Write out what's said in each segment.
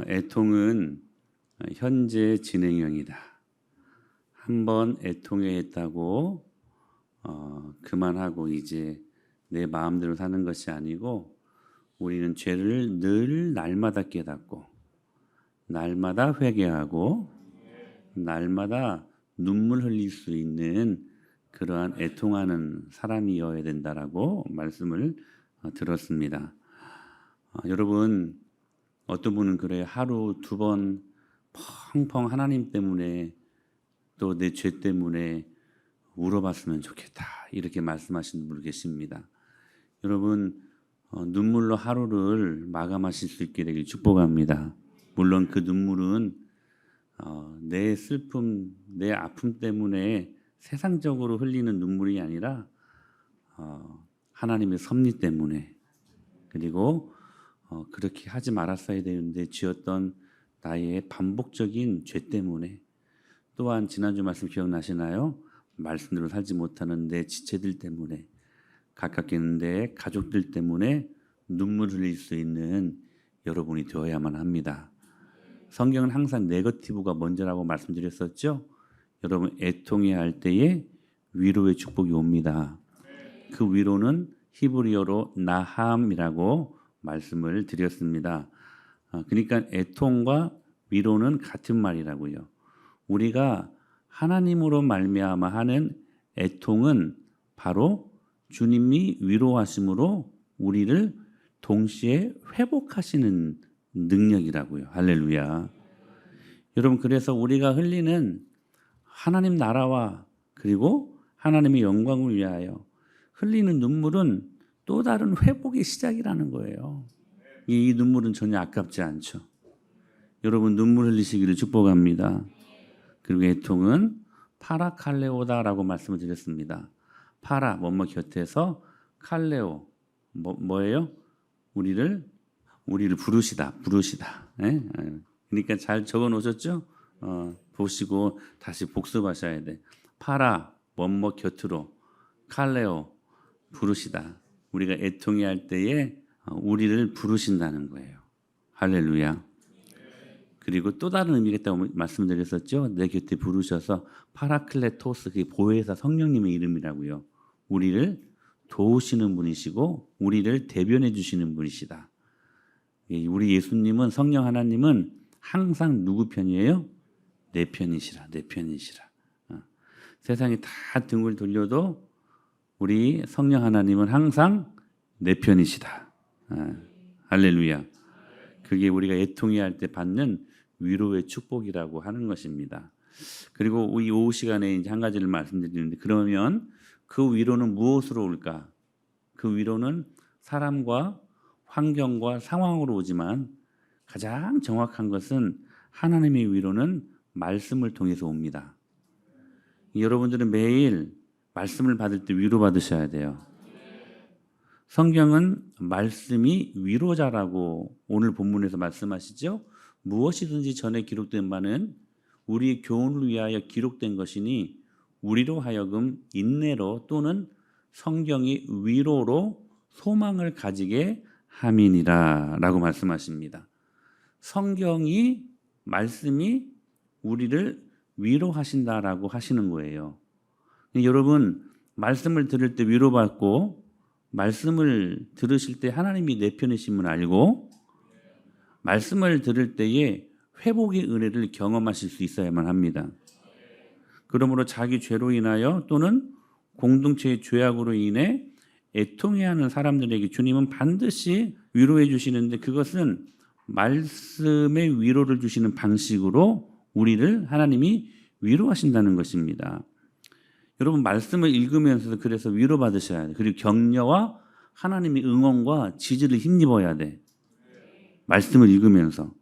애통은 현재 진행형이다. 한번 애통했다고 그만하고 이제 내 마음대로 사는 것이 아니고 우리는 죄를 늘 날마다 깨닫고 날마다 회개하고 날마다 눈물 흘릴 수 있는 그러한 애통하는 사람이어야 된다라고 말씀을 들었습니다. 여러분, 어떤 분은 그래요. 하루 두 번 펑펑 하나님 때문에 또 내 죄 때문에 울어봤으면 좋겠다, 이렇게 말씀하시는 분 계십니다. 여러분, 눈물로 하루를 마감하실 수 있게 되길 축복합니다. 물론 그 눈물은 내 슬픔, 내 아픔 때문에 세상적으로 흘리는 눈물이 아니라 하나님의 섭리 때문에, 그리고 그렇게 하지 말았어야 되는데 지었던 나의 반복적인 죄 때문에, 또한 지난주 말씀 기억나시나요? 말씀대로 살지 못하는 내 지체들 때문에, 가깝게 있는데 가족들 때문에 눈물 흘릴 수 있는 여러분이 되어야만 합니다. 성경은 항상 네거티브가 먼저라고 말씀드렸었죠. 여러분, 애통해야 할 때에 위로의 축복이 옵니다. 그 위로는 히브리어로 나함이라고 말씀을 드렸습니다. 그러니까 애통과 위로는 같은 말이라고요. 우리가 하나님으로 말미암아 하는 애통은 바로 주님이 위로하심으로 우리를 동시에 회복하시는 능력이라고요. 할렐루야. 여러분, 그래서 우리가 흘리는 하나님 나라와 그리고 하나님의 영광을 위하여 흘리는 눈물은 또 다른 회복의 시작이라는 거예요. 이 눈물은 전혀 아깝지 않죠. 여러분, 눈물 흘리시기를 축복합니다. 그리고 애통은 파라칼레오다라고 말씀을 드렸습니다. 파라, 뭐뭐 곁에서, 칼레오, 뭐예요? 우리를 부르시다. 예? 그러니까 잘 적어 놓으셨죠? 보시고 다시 복습하셔야 돼. 파라, 뭐뭐 곁으로, 칼레오, 부르시다. 우리가 애통해 할 때에 우리를 부르신다는 거예요. 할렐루야. 그리고 또 다른 의미가 있다고 말씀드렸었죠. 내 곁에 부르셔서 파라클레토스, 그게 보혜사 성령님의 이름이라고요. 우리를 도우시는 분이시고 우리를 대변해 주시는 분이시다. 우리 예수님은, 성령 하나님은 항상 누구 편이에요? 내 편이시라. 세상이 다 등을 돌려도 우리 성령 하나님은 항상 내 편이시다. 할렐루야. 그게 우리가 애통해 할 때 받는 위로의 축복이라고 하는 것입니다. 그리고 이 오후 시간에 이제 한 가지를 말씀드리는데, 그러면 그 위로는 무엇으로 올까? 그 위로는 사람과 환경과 상황으로 오지만 가장 정확한 것은 하나님의 위로는 말씀을 통해서 옵니다. 여러분들은 매일 말씀을 받을 때 위로받으셔야 돼요. 성경은 말씀이 위로자라고 오늘 본문에서 말씀하시죠. 무엇이든지 전에 기록된 바는 우리의 교훈을 위하여 기록된 것이니 우리로 하여금 인내로 또는 성경이 위로로 소망을 가지게 함이니라 라고 말씀하십니다. 성경이, 말씀이 우리를 위로하신다라고 하시는 거예요. 여러분, 말씀을 들을 때 위로받고 말씀을 들으실 때 하나님이 내 편이심을 알고 말씀을 들을 때에 회복의 은혜를 경험하실 수 있어야만 합니다. 그러므로 자기 죄로 인하여 또는 공동체의 죄악으로 인해 애통해하는 사람들에게 주님은 반드시 위로해 주시는데, 그것은 말씀의 위로를 주시는 방식으로 우리를 하나님이 위로하신다는 것입니다. 여러분, 말씀을 읽으면서 그래서 위로받으셔야 돼. 그리고 격려와 하나님의 응원과 지지를 힘입어야 돼. 말씀을 읽으면서.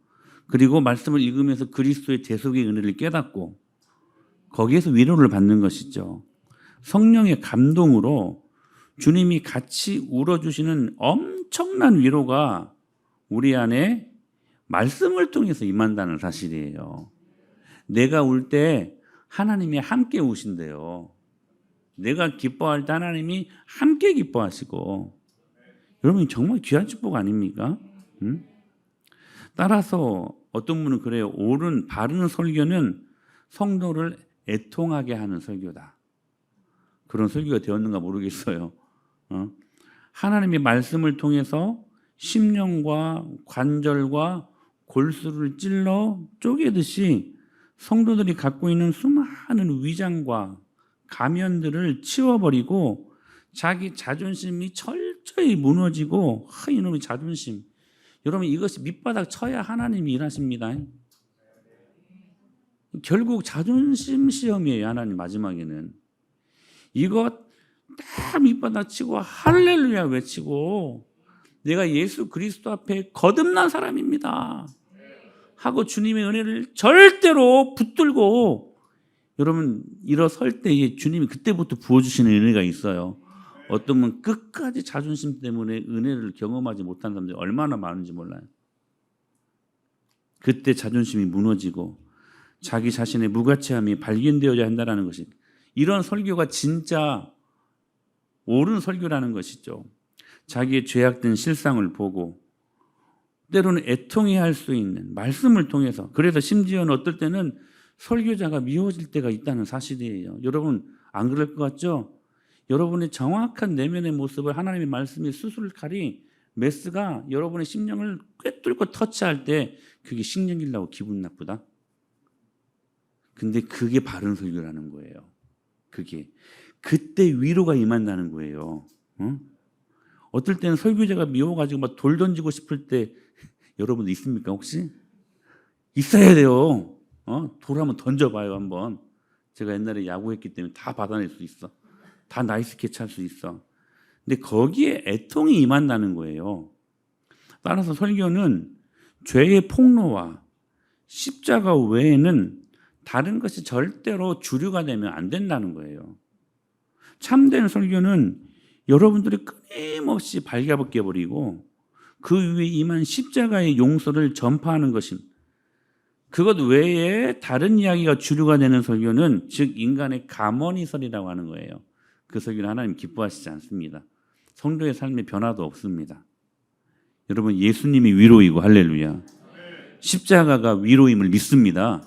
그리고 말씀을 읽으면서 그리스도의 대속의 은혜를 깨닫고 거기에서 위로를 받는 것이죠. 성령의 감동으로 주님이 같이 울어주시는 엄청난 위로가 우리 안에 말씀을 통해서 임한다는 사실이에요. 내가 울 때 하나님이 함께 우신대요. 내가 기뻐할 때 하나님이 함께 기뻐하시고. 여러분, 정말 귀한 축복 아닙니까? 따라서 어떤 분은 그래요. 옳은 바른 설교는 성도를 애통하게 하는 설교다. 그런 설교가 되었는가 모르겠어요. 하나님의 말씀을 통해서 심령과 관절과 골수를 찔러 쪼개듯이 성도들이 갖고 있는 수많은 위장과 가면들을 치워버리고 자기 자존심이 철저히 무너지고 이놈의 자존심. 여러분 이것이 밑바닥 쳐야 하나님이 일하십니다. 결국 자존심 시험이에요. 하나님 마지막에는. 이것 딱 밑바닥 치고 할렐루야 외치고 내가 예수 그리스도 앞에 거듭난 사람입니다 하고 주님의 은혜를 절대로 붙들고 여러분 일어설 때에 주님이 그때부터 부어주시는 은혜가 있어요. 어떤 분 끝까지 자존심 때문에 은혜를 경험하지 못한 사람들이 얼마나 많은지 몰라요. 그때 자존심이 무너지고 자기 자신의 무가치함이 발견되어야 한다는 것이 이런 설교가 진짜 옳은 설교라는 것이죠. 자기의 죄악된 실상을 보고 때로는 애통해야 할 수 있는 말씀을 통해서 그래서 심지어는 어떨 때는 설교자가 미워질 때가 있다는 사실이에요. 여러분 안 그럴 것 같죠? 여러분의 정확한 내면의 모습을 하나님의 말씀이 수술칼이 메스가 여러분의 심령을 꿰뚫고 터치할 때 그게 신경질나고 기분 나쁘다. 근데 그게 바른 설교라는 거예요. 그게 그때 위로가 임한다는 거예요. 어떨 때는 설교자가 미워가지고 막 돌 던지고 싶을 때 여러분 있습니까 혹시? 있어야 돼요. 돌 한번 던져봐요 한번. 제가 옛날에 야구했기 때문에 다 받아낼 수 있어. 다 나이스 캐치 할 수 있어. 근데 거기에 애통이 임한다는 거예요. 따라서 설교는 죄의 폭로와 십자가 외에는 다른 것이 절대로 주류가 되면 안 된다는 거예요. 참된 설교는 여러분들이 끊임없이 발가벗겨 버리고 그 위에 임한 십자가의 용서를 전파하는 것입니다. 그것 외에 다른 이야기가 주류가 되는 설교는 즉 인간의 가머니설이라고 하는 거예요. 그 설교는 하나님 기뻐하시지 않습니다. 성도의 삶에 변화도 없습니다. 여러분 예수님이 위로이고 할렐루야. 십자가가 위로임을 믿습니다.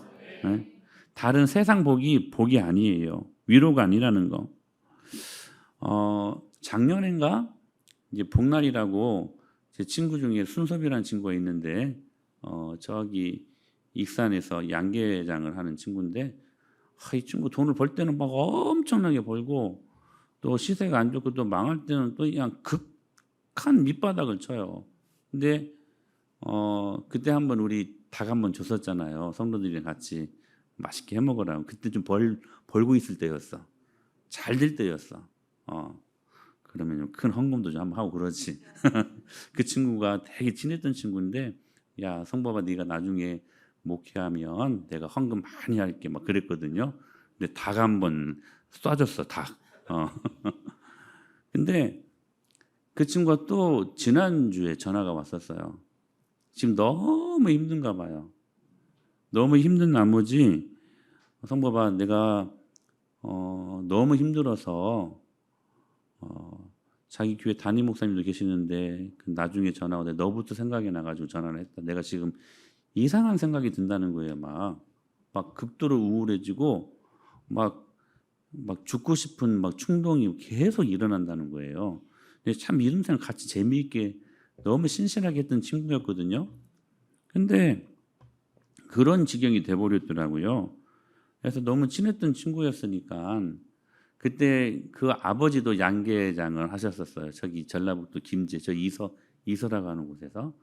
다른 세상 복이 아니에요. 위로가 아니라는 거. 작년인가 이제 복날이라고 제 친구 중에 순섭이라는 친구가 있는데 저기 익산에서 양계장을 하는 친구인데 이 친구 돈을 벌 때는 막 엄청나게 벌고 또 시세가 안 좋고 또 망할 때는 또 그냥 극한 밑바닥을 쳐요. 근데 그때 한번 우리 닭 한번 줬었잖아요. 성도들이랑 같이 맛있게 해 먹으라고. 그때 좀 벌고 있을 때였어. 잘 될 때였어. 그러면 큰 헌금도 좀 한번 하고 그러지. 그 친구가 되게 친했던 친구인데 야 성법아 네가 나중에 목회하면 내가 헌금 많이 할게 막 그랬거든요. 근데 닭 한번 쏴줬어 닭. 근데 그 친구가 또 지난주에 전화가 왔었어요. 지금 너무 힘든가 봐요. 너무 힘든 나머지 성법아 내가 너무 힘들어서 자기 교회 담임 목사님도 계시는데 나중에 전화 오는데 너부터 생각이 나가지고 전화를 했다. 내가 지금 이상한 생각이 든다는 거예요. 막 극도로 우울해지고 막 죽고 싶은 막 충동이 계속 일어난다는 거예요. 근데 참 이런 생각 같이 재미있게 너무 신실하게 했던 친구였거든요. 근데 그런 지경이 돼버렸더라고요. 그래서 너무 친했던 친구였으니까 그때 그 아버지도 양계장을 하셨었어요. 저기 전라북도 김제 저 이서라고 하는 곳에서.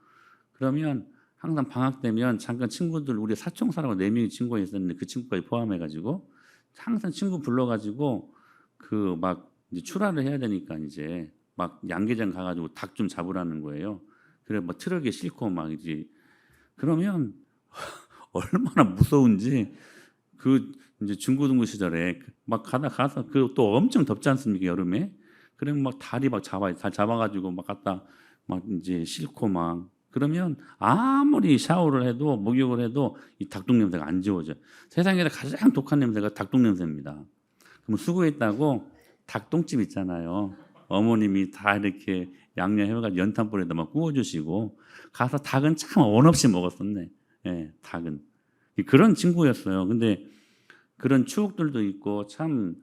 그러면 항상 방학 되면 잠깐 친구들 우리 사총사라고 4명의 친구가 있었는데 그 친구까지 포함해가지고 항상 친구 불러가지고 그 막 이제 출하를 해야 되니까 이제 막 양계장 가가지고 닭 좀 잡으라는 거예요. 그래 뭐 트럭에 싣고 막 이제 그러면 얼마나 무서운지 그 이제 중고등부 시절에 막 가서 그 또 엄청 덥지 않습니까 여름에? 그러면 막 다리 막 잡아가지고 막 갖다 막 이제 싣고 막 그러면 아무리 샤워를 해도 목욕을 해도 이 닭똥 냄새가 안 지워져. 세상에서 가장 독한 냄새가 닭똥 냄새입니다. 그럼 수고했다고 닭똥집 있잖아요. 어머님이 다 이렇게 양념해가지고 연탄불에다 막 구워주시고 가서 닭은 참 원 없이 먹었었네. 예, 닭은. 그런 친구였어요. 근데 그런 추억들도 있고 참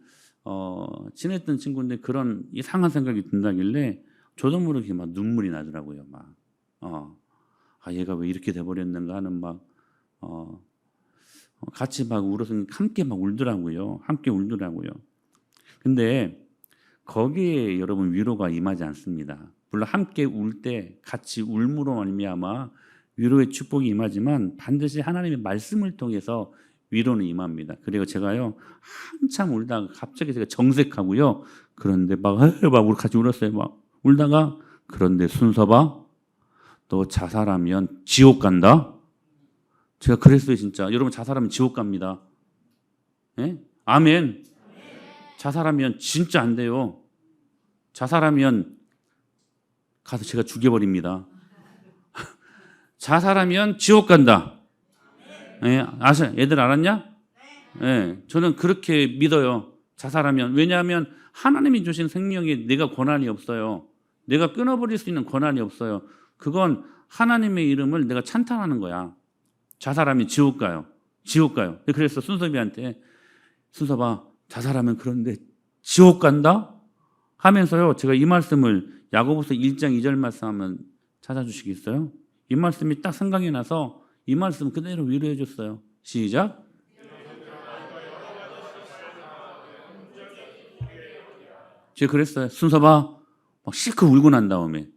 친했던 친구인데 그런 이상한 생각이 든다길래 저도 모르게 막 눈물이 나더라고요. 막 얘가 왜 이렇게 돼버렸는가 하는 막 같이 막 울어서 함께 막 울더라고요. 함께 울더라고요. 근데 거기에 여러분 위로가 임하지 않습니다. 물론 함께 울 때 같이 울므로 말미암아 위로의 축복이 임하지만 반드시 하나님의 말씀을 통해서 위로는 임합니다. 그리고 제가요 한참 울다가 갑자기 제가 정색하고요. 그런데 막 우리 같이 울었어요. 막 울다가 그런데 순서봐 너 자살하면 지옥 간다. 제가 그랬어요 진짜. 여러분 자살하면 지옥 갑니다. 예? 아멘. 자살하면 진짜 안 돼요. 자살하면 가서 제가 죽여버립니다. 자살하면 지옥 간다. 예, 애들 알았냐? 예, 저는 그렇게 믿어요. 자살하면. 왜냐하면 하나님이 주신 생명에 내가 권한이 없어요. 내가 끊어버릴 수 있는 권한이 없어요. 그건 하나님의 이름을 내가 찬탄하는 거야. 자살하면 지옥 가요. 지옥 가요. 그래서 순섭이한테 순섭아 자살하면 그런데 지옥 간다? 하면서요. 제가 이 말씀을 야고보서 1장 2절 말씀 한번 찾아주시겠어요? 이 말씀이 딱 생각이 나서 이 말씀 그대로 위로해 줬어요. 시작. 제가 그랬어요. 순서봐. 막 실컷 울고 난 다음에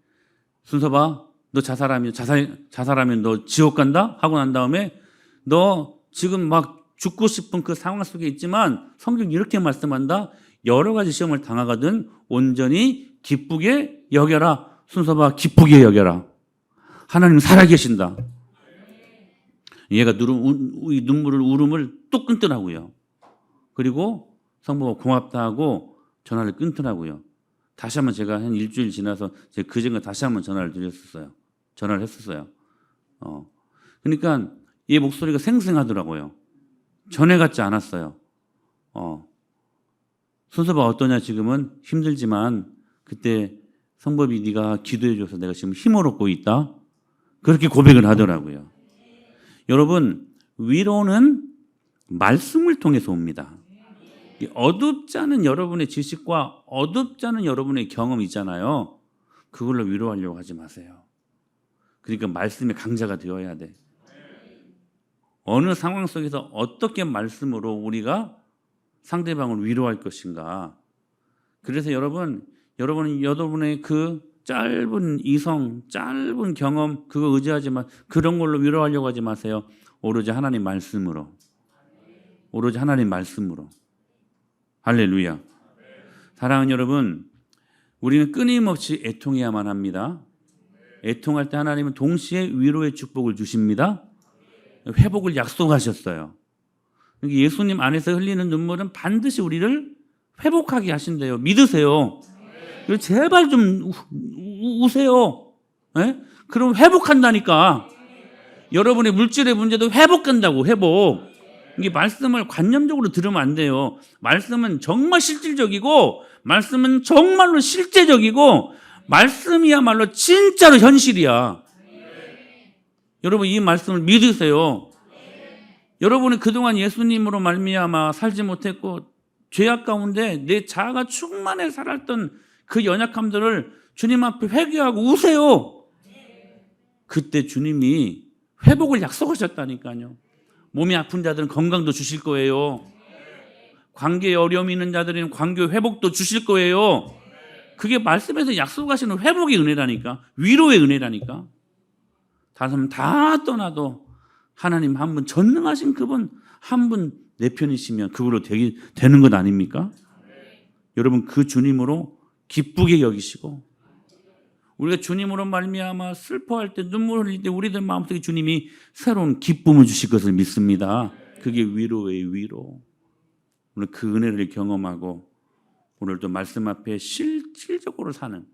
순서봐. 너 자살하면 너 지옥 간다? 하고 난 다음에 너 지금 막 죽고 싶은 그 상황 속에 있지만 성경이 이렇게 말씀한다. 여러 가지 시험을 당하거든 온전히 기쁘게 여겨라. 순서봐. 기쁘게 여겨라. 하나님 살아계신다. 얘가 눈물을 울음을 또 끊더라고요. 그리고 성부가 고맙다 하고 전화를 끊더라고요. 다시 한번 제가 한 일주일 지나서 제가 그전에 다시 한번 전화를 했었어요. 그러니까 얘 목소리가 생생하더라고요. 전에 같지 않았어요. 순서가 어떠냐 지금은 힘들지만 그때 성법이 네가 기도해줘서 내가 지금 힘을 얻고 있다. 그렇게 고백을 하더라고요. 여러분 위로는 말씀을 통해서 옵니다. 어둡지 않은 여러분의 지식과 어둡지 않은 여러분의 경험이 있잖아요. 그걸로 위로하려고 하지 마세요. 그러니까 말씀의 강자가 되어야 돼. 어느 상황 속에서 어떻게 말씀으로 우리가 상대방을 위로할 것인가. 그래서 여러분의 그 짧은 이성, 짧은 경험 그거 의지하지 마. 그런 걸로 위로하려고 하지 마세요. 오로지 하나님 말씀으로. 오로지 하나님 말씀으로. 할렐루야. 사랑하는 여러분, 우리는 끊임없이 애통해야만 합니다. 애통할 때 하나님은 동시에 위로의 축복을 주십니다. 회복을 약속하셨어요. 예수님 안에서 흘리는 눈물은 반드시 우리를 회복하게 하신대요. 믿으세요. 제발 좀 우세요. 네? 그럼 회복한다니까. 여러분의 물질의 문제도 회복한다고. 회복. 이게 말씀을 관념적으로 들으면 안 돼요. 말씀은 정말 실질적이고 말씀은 정말로 실제적이고 말씀이야말로 진짜로 현실이야. 여러분 이 말씀을 믿으세요. 여러분이 그동안 예수님으로 말미암아 살지 못했고 죄악 가운데 내 자아가 충만해 살았던 그 연약함들을 주님 앞에 회개하고 우세요. 그때 주님이 회복을 약속하셨다니까요. 몸이 아픈 자들은 건강도 주실 거예요. 관계에 어려움이 있는 자들은 관계 회복도 주실 거예요. 그게 말씀에서 약속하시는 회복의 은혜라니까. 위로의 은혜라니까. 다른 다 떠나도 하나님 한 분 전능하신 그분 한 분 내 편이시면 그걸로 되는 것 아닙니까? 여러분 그 주님으로 기쁘게 여기시고 우리가 주님으로 말미암아 슬퍼할 때 눈물 흘릴 때 우리들 마음속에 주님이 새로운 기쁨을 주실 것을 믿습니다. 그게 위로의 위로. 오늘 그 은혜를 경험하고 오늘도 말씀 앞에 실질적으로 사는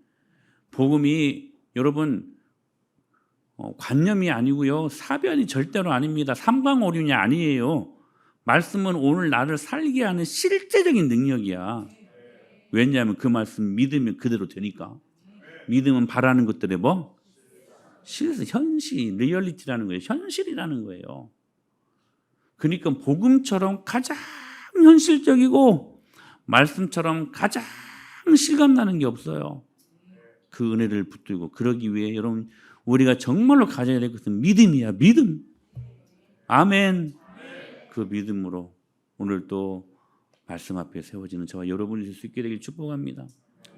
복음이 여러분 관념이 아니고요. 사변이 절대로 아닙니다. 삼강오륜이 아니에요. 말씀은 오늘 나를 살게 하는 실제적인 능력이야. 왜냐하면 그 말씀 믿으면 그대로 되니까. 믿음은 바라는 것들의 뭐? 현실, 리얼리티라는 거예요. 현실이라는 거예요. 그러니까 복음처럼 가장 현실적이고 말씀처럼 가장 실감나는 게 없어요. 그 은혜를 붙들고 그러기 위해 여러분 우리가 정말로 가져야 될 것은 믿음이야. 믿음. 아멘. 그 믿음으로 오늘 또 말씀 앞에 세워지는 저와 여러분이 될 수 있게 되길 축복합니다.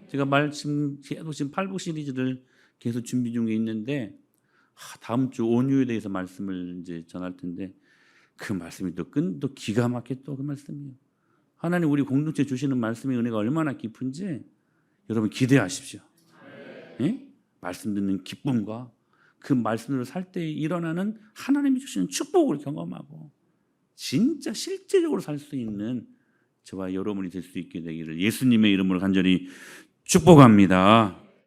제가 계속 지금 팔복 시리즈를 계속 준비 중에 있는데 다음 주 온유에 대해서 말씀을 이제 전할 텐데 그 말씀이 또 기가 막혀 또 그 말씀이에요. 하나님 우리 공동체 주시는 말씀의 은혜가 얼마나 깊은지 여러분 기대하십시오. 예? 말씀 듣는 기쁨과 그 말씀으로 살 때 일어나는 하나님이 주시는 축복을 경험하고 진짜 실제적으로 살 수 있는 저와 여러분이 될 수 있게 되기를 예수님의 이름으로 간절히 축복합니다.